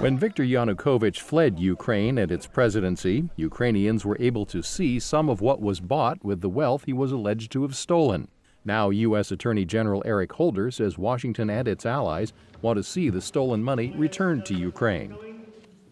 When Viktor Yanukovych fled Ukraine and its presidency, Ukrainians were able to see some of what was bought with the wealth he was alleged to have stolen. Now, U.S. Attorney General Eric Holder says Washington and its allies want to see the stolen money returned to Ukraine.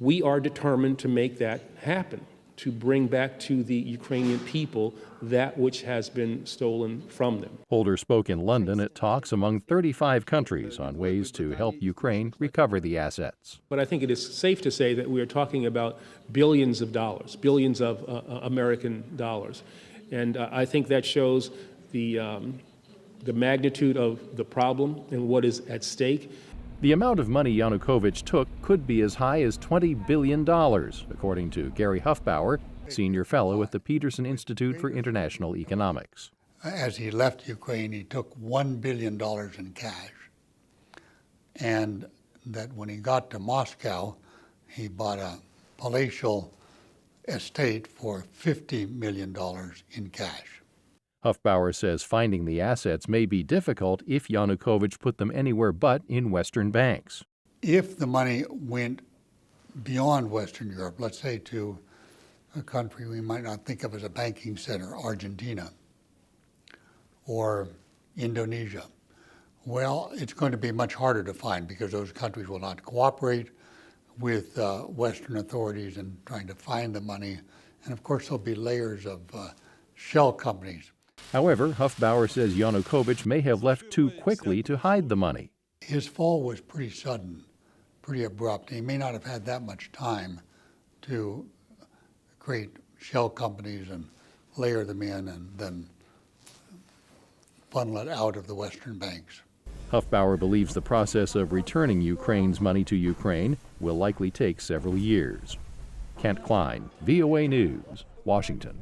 We are determined to make that happen, to bring back to the Ukrainian people that which has been stolen from them. Holder spoke in London at talks among 35 countries on ways to help Ukraine recover the assets. But I think it is safe to say that we are talking about billions of dollars, billions of American dollars. And I think that shows the magnitude of the problem and what is at stake. The amount of money Yanukovych took could be as high as $20 billion, according to Gary Huffbauer, senior fellow at the Peterson Institute for International Economics. As he left Ukraine, he took $1 billion in cash. And that when he got to Moscow, he bought a palatial estate for $50 million in cash. Huffbauer says finding the assets may be difficult if Yanukovych put them anywhere but in Western banks. If the money went beyond Western Europe, let's say to a country we might not think of as a banking center, Argentina or Indonesia, well, it's going to be much harder to find because those countries will not cooperate with Western authorities in trying to find the money. And of course, there'll be layers of shell companies. However, Huffbauer says Yanukovych may have left too quickly to hide the money. His fall was pretty sudden, pretty abrupt. He may not have had that much time to create shell companies and layer them in and then funnel it out of the Western banks. Huffbauer believes the process of returning Ukraine's money to Ukraine will likely take several years. Klein, VOA News, Washington.